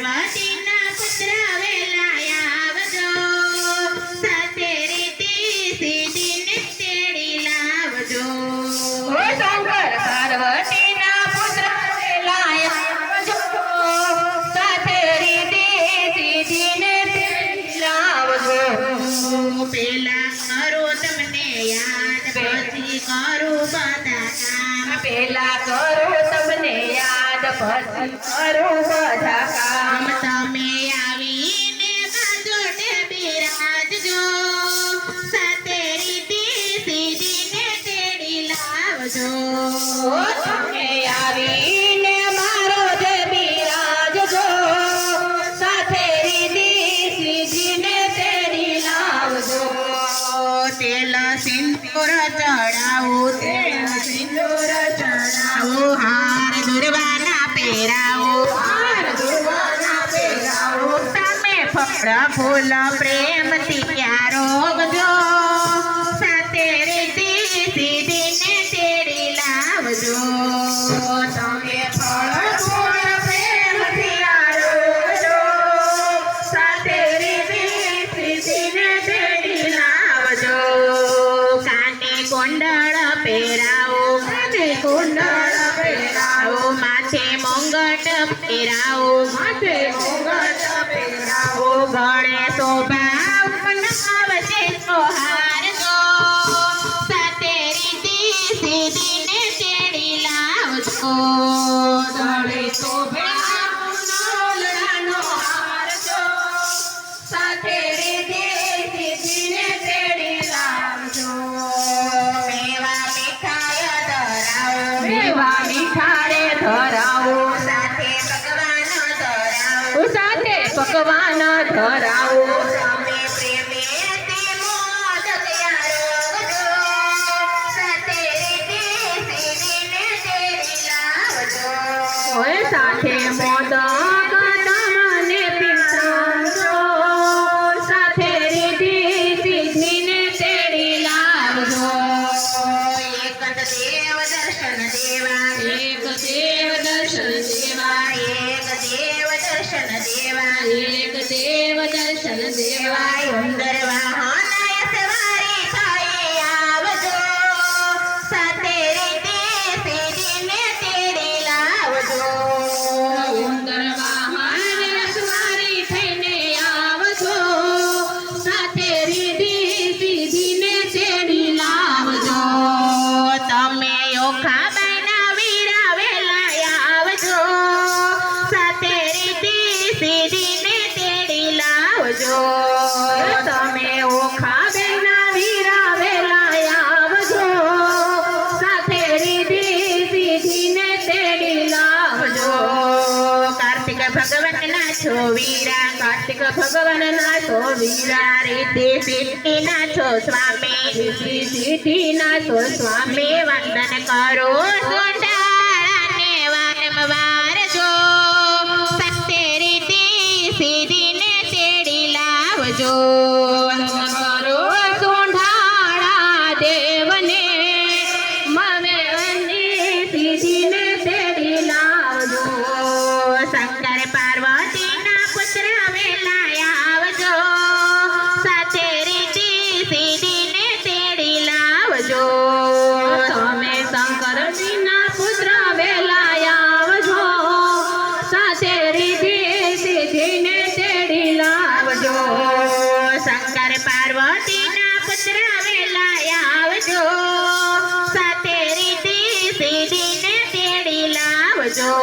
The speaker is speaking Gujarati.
પાર્વતીના પુત્ર વેલા આવજો, સાથે રીતિ સીધીને તેડી લાવજો. શંકર પાર્વતીના પુત્ર વેલા આવજો, સાથે રીતિ સીધીને તેડી લાવજો. પેલા કરું તમને યાદ, પછી કરું બધા કામ. પેલા કરો તમને યાદ, પછી કરો બધા કામ. તમે આવીને બાજોટે બિરાજજો, સાથે રીતિ સીધીને તેડી લાવજો. તમે આવીને મારો જે બિરાજજો, સાથે રીતિ સીધીને તેડી લાવજો. તેલ સિંદૂર ચડાવું, તેલ સિંદૂર ચડાવું, હાર દુર્વાના પહેરાવો, હાર દુર્વાના પહેરાવો. તમે ફળ ફૂલ પ્રેમથી ક્યારોગજો, સાથે રીતિ સીધીને તેડી લાવજો. તમે ફળ ફૂલ પ્રેમથી આરોગજો, સાથે રીતિ સીધીને તેડી લાવજો. કાને કુંડળ પહેરાવો, કાને કુંડળ પહેરાવો, માથે મુંગટ પહેરાવો, માથે મુગટ પહેરાવો. ગળે શોભા વચ્ચે હારજો, સાથે રીતિ સીધીને તેડી લાવજો. ગળે શોભે નોલડાનો હારજો, સાથે રીતિ સીધીને તેડી લાવજો. મેવા મીઠાઈ ધરાવો, મેવા મીઠાઈ ધરાવો, સાથે ભગવાન ધરાવો. સાથે પકવાન ધરાવો. તમે પ્રેમેથી મોદક આરોગજો, સાથે રીતિ સીધીને તેડી લાવજો. ઓય સાથે મોદક તમને પીરસાવજો, સાથે રીતિ સીધીને તેડી લાવજો. એક દેવ દર્શન દેવા, એક દેવ દર્શન દેવા, એક દેવ દર્શન દેવા, એક દેવ દર્શન દેવા. સુંદર વાહન સવારી થઈ આવજો, સાથે રીતિ સીધીને તેડી લાવજો. સુંદર વાહન સવારી થઈને આવજો, સાથે રીતિ સીધીને તેડી લાવજો. તમે ઓખાબાઈના વીરા વેલા આવજો, સાથે રીતિ સીધીને તેડી લાવજો. તમે ઓખા બેના વીરા વેલા આવજો, સાથે રીતિ સીધીને તેડી લાવજો. કાર્તિક ભગવાનના છો વીરા, કાર્તિક ભગવાનના છો વીરા, રીતિ સિદ્ધિના છો સ્વામી, રીતિ સિદ્ધિના છો સ્વામી. વંદન કરો સુંડાળાને વારંવારજો, સાથે રીતિ સીધીને તેડી લાવજો. કરો સોંઢાળા દેવને, મમે સીધીને તેડી લાવજો. શંકર પાર્વતીના પુત્ર વેલા આવજો, સાથે રીતિ સીધીને તેડી લાવજો. તમે શંકરજીના પુત્ર વેલા આવજો, સાથે રીતિ સીધીને તેડી લાવજો. શંકર પાર્વતીના પુત્ર વેલા આવજો, સાથે રીતિ સીધીને તેડી લાવજો.